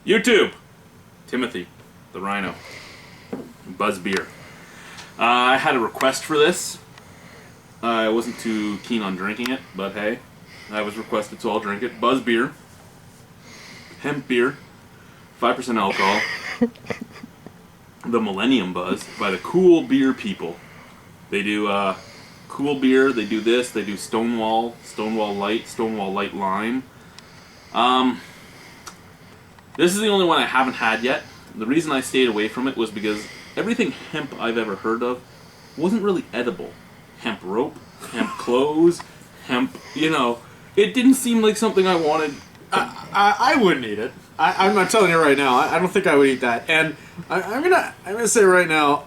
YouTube. Timothy, the Rhino. Buzz beer. I had a request for this. I wasn't too keen on drinking it, but hey, I was requested, so I'll drink it. Buzz beer. Hemp beer. 5% alcohol. The Millenium Buzz by the Cool Beer people. They do cool beer. They do this. They do Stonewall Light Lime. This is the only one I haven't had yet. The reason I stayed away from it was because everything hemp I've ever heard of wasn't really edible. Hemp rope, hemp clothes, hemp, it didn't seem like something I wanted. I wouldn't eat it. I'm telling you right now, I don't think I would eat that. And I'm gonna say right now,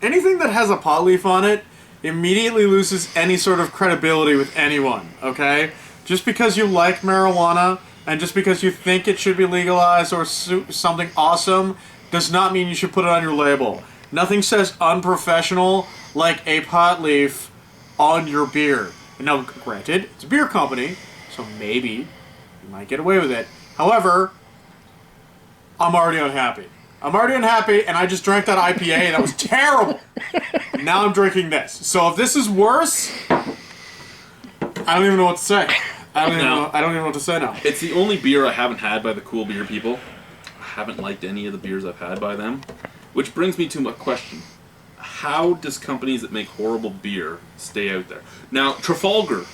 anything that has a pot leaf on it immediately loses any sort of credibility with anyone, okay? Just because you like marijuana and just because you think it should be legalized or something awesome does not mean you should put it on your label. Nothing says unprofessional like a pot leaf on your beer. Now, granted, it's a beer company, so maybe you might get away with it. However, I'm already unhappy. And I just drank that IPA, and that was terrible. And now I'm drinking this. So if this is worse, I don't even know what to say. I don't even know what to say now. It's the only beer I haven't had by the Cool Beer people. I haven't liked any of the beers I've had by them. Which brings me to my question. How does companies that make horrible beer stay out there? Now, Trafalgar.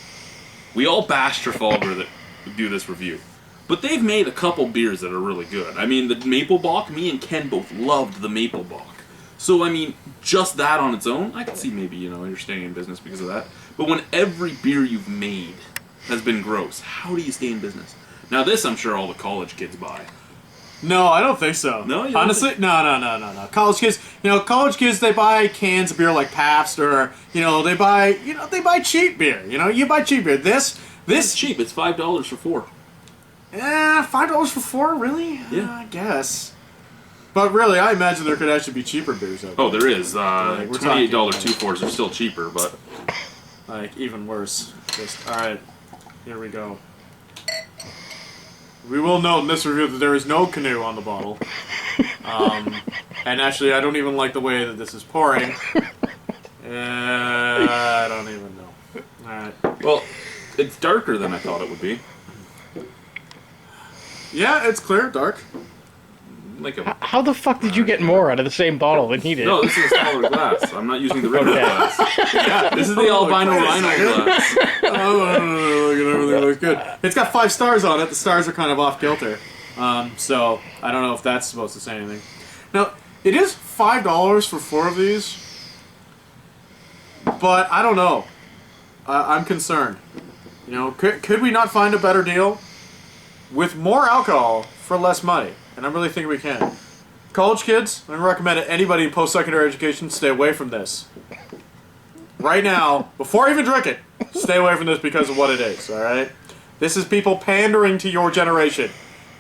We all bash Trafalgar that do this review. But they've made a couple beers that are really good. I mean, the Maple Bock, me and Ken both loved the Maple Bock. So, I mean, just that on its own, I could see maybe, you're staying in business because of that. But when every beer you've made has been gross, how do you stay in business? Now, this I'm sure all the college kids buy. No, I don't think so. No? Honestly, no. College kids, they buy cans of beer like Pabst, or, they buy cheap beer. You buy cheap beer. This It's cheap. It's $5 for 4. $5 for 4? Really? Yeah. I guess. But really, I imagine there could actually be cheaper beers out there. Oh, there is. $28 2-4s are still cheaper, but... even worse. Alright. Here we go. We will note in this review that there is no canoe on the bottle. And actually, I don't even like the way that this is pouring. I don't even know. Alright. Well, it's darker than I thought it would be. Yeah, it's clear, dark. How the fuck did you get more out of the same bottle than he did? No, this is a smaller glass. I'm not using the regular glass. Yeah, this is the Albino Rhino glass. Oh, look at everything looks good. It's got 5 stars on it. The stars are kind of off kilter. So, I don't know if that's supposed to say anything. Now, it is $5 for 4 of these. But, I don't know. I'm concerned. Could we not find a better deal? With more alcohol for less money. And I really think we can. College kids, I recommend it. Anybody in post-secondary education, stay away from this. Right now, before I even drink it, stay away from this because of what it is, alright? This is people pandering to your generation.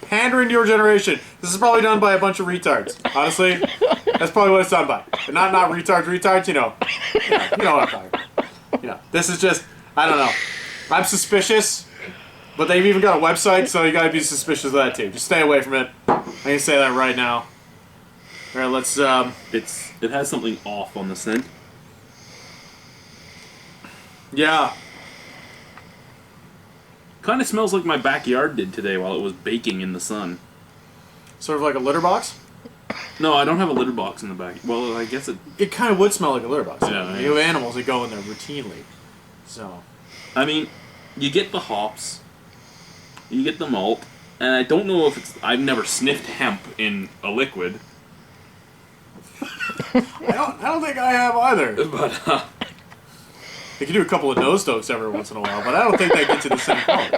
Pandering to your generation. This is probably done by a bunch of retards. Honestly, that's probably what it's done by. But not retards, you know what I'm talking about. This is just, I don't know. I'm suspicious. But they've even got a website, so you gotta be suspicious of that too. Just stay away from it. I can say that right now. Alright, let's, It has something off on the scent. Yeah. Kind of smells like my backyard did today while it was baking in the sun. Sort of like a litter box? No, I don't have a litter box in the back. Well, I guess it... It kind of would smell like a litter box. Yeah. You have animals that go in there routinely. So... I mean, you get the hops... You get the malt, and I don't know if it's... I've never sniffed hemp in a liquid. I don't think I have either. But, You can do a couple of nose stokes every once in a while, but I don't think they get you the same quality.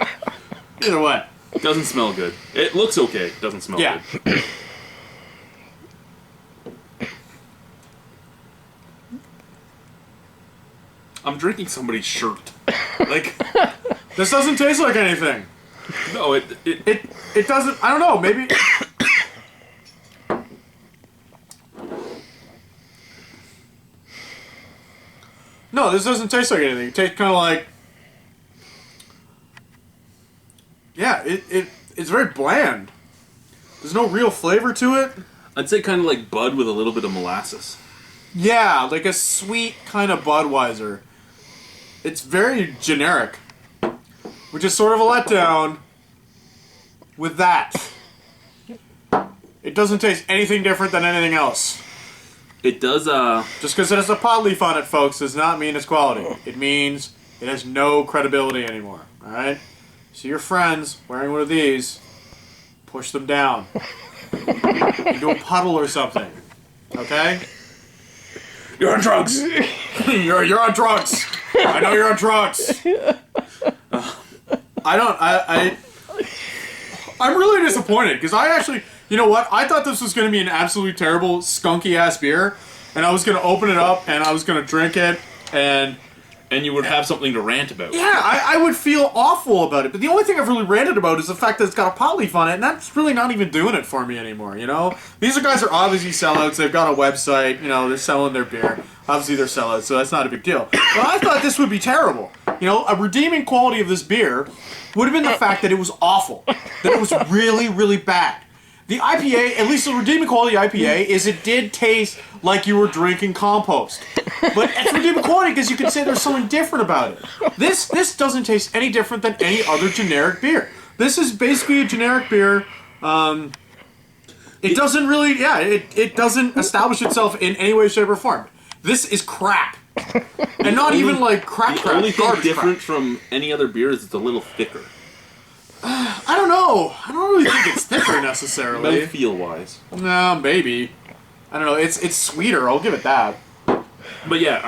Either way. it doesn't smell good. It looks okay. It doesn't smell good. I'm drinking somebody's shirt. Like... This doesn't taste like anything. No, it doesn't... I don't know, maybe... No, this doesn't taste like anything. It tastes kind of like... Yeah, it's very bland. There's no real flavor to it. I'd say kind of like Bud with a little bit of molasses. Yeah, like a sweet kind of Budweiser. It's very generic, which is sort of a letdown with that. It doesn't taste anything different than anything else. It does, Just because it has a pot leaf on it, folks, does not mean it's quality. It means it has no credibility anymore, alright? So your friends wearing one of these, push them down. Into a puddle or something, okay? You're on drugs! You're on drugs! I know you're on drugs! I'm really disappointed, because I actually... You know what? I thought this was going to be an absolutely terrible, skunky-ass beer, and I was going to open it up, and I was going to drink it, and you would have something to rant about. yeah, I would feel awful about it. But the only thing I've really ranted about is the fact that it's got a pot leaf on it, and that's really not even doing it for me anymore, you know? These guys are obviously sellouts. They've got a website. You know, they're selling their beer. Obviously, they're sellouts, so that's not a big deal. But I thought this would be terrible. You know, a redeeming quality of this beer would have been the fact that it was awful. That it was really, really bad. The IPA, at least the redeeming quality IPA, is it did taste like you were drinking compost. But it's redeeming quality because you can say there's something different about it. This doesn't taste any different than any other generic beer. This is basically a generic beer. It doesn't really, it doesn't establish itself in any way, shape, or form. This is crap. And not even like crap. The only thing different crap. from any other beer is it's a little thicker. I don't know. I don't really think it's thicker necessarily. Mouthfeel-wise. No, maybe. I don't know. It's sweeter. I'll give it that. But yeah,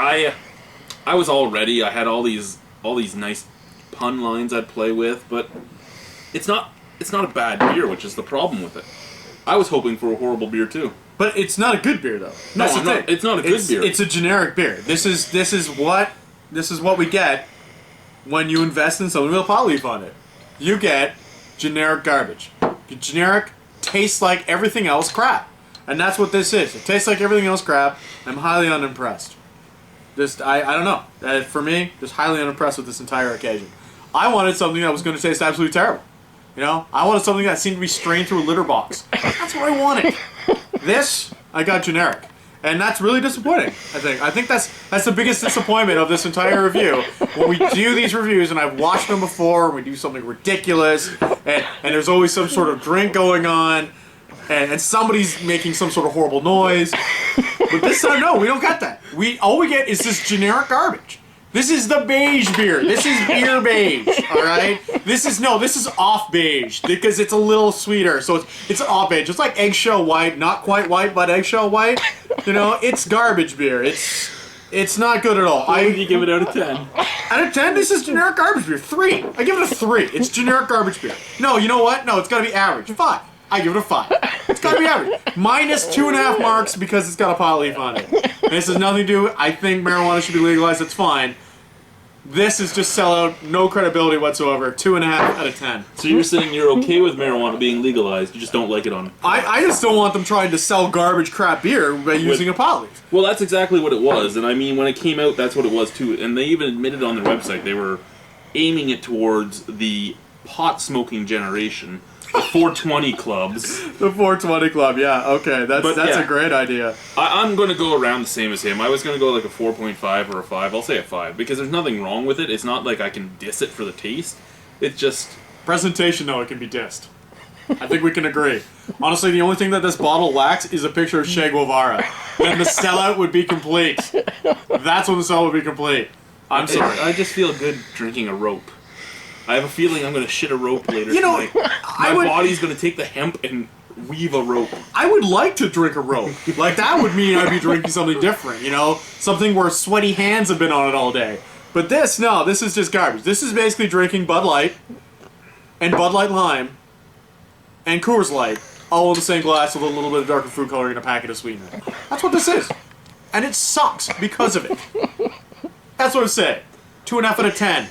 I was all ready. I had all these nice pun lines I'd play with, but it's not a bad beer, which is the problem with it. I was hoping for a horrible beer too. But it's not a good beer though. No, That's the thing. it's not a good beer. It's a generic beer. This is what we get when you invest in something with a pot leaf on it. You get generic garbage. Generic tastes like everything else crap. And that's what this is. It tastes like everything else crap. I'm highly unimpressed. I don't know. For me, just highly unimpressed with this entire occasion. I wanted something that was going to taste absolutely terrible. You know? I wanted something that seemed to be strained through a litter box. That's what I wanted. This, I got generic. And that's really disappointing, I think. I think that's the biggest disappointment of this entire review. When we do these reviews, and I've watched them before, and we do something ridiculous, and there's always some sort of drink going on, and somebody's making some sort of horrible noise. But this time, no, we don't get that. All we get is this generic garbage. This is the beige beer. This is beer beige, alright? This is off beige, because it's a little sweeter, so it's off beige. It's like eggshell white, not quite white, but eggshell white. You know, it's garbage beer. It's not good at all. What would you give it out of 10? Out of 10, this is generic garbage beer. 3. I give it a 3. It's generic garbage beer. No, you know what? No, it's gotta be average. 5. I give it a 5. It's gotta be average. Minus 2.5 marks because it's got a pot leaf on it. And this has nothing to do with, I think marijuana should be legalized, it's fine. This is just sellout, no credibility whatsoever. 2.5 out of 10. So you're saying you're okay with marijuana being legalized, you just don't like it on... I just don't want them trying to sell garbage crap beer by using a pot leaf. Well, that's exactly what it was, and I mean, when it came out, that's what it was too. And they even admitted on their website they were aiming it towards the pot-smoking generation, the 420 clubs. The 420 Club, yeah, okay, that's a great idea. I'm going to go around the same as him. I was going to go like a 4.5 or a 5. I'll say a 5, because there's nothing wrong with it. It's not like I can diss it for the taste. It's just... Presentation, though, it can be dissed. I think we can agree. Honestly, the only thing that this bottle lacks is a picture of Che Guevara. And the sellout would be complete. That's when the sellout would be complete. I'm sorry. I just feel good drinking a rope. I have a feeling I'm going to shit a rope later tonight. My body's going to take the hemp and weave a rope. I would like to drink a rope. Like, that would mean I'd be drinking something different, you know? Something where sweaty hands have been on it all day. But this is just garbage. This is basically drinking Bud Light and Bud Light Lime and Coors Light all in the same glass with a little bit of darker food coloring and a packet of sweetener. That's what this is. And it sucks because of it. That's what I'm saying. 2.5 out of 10.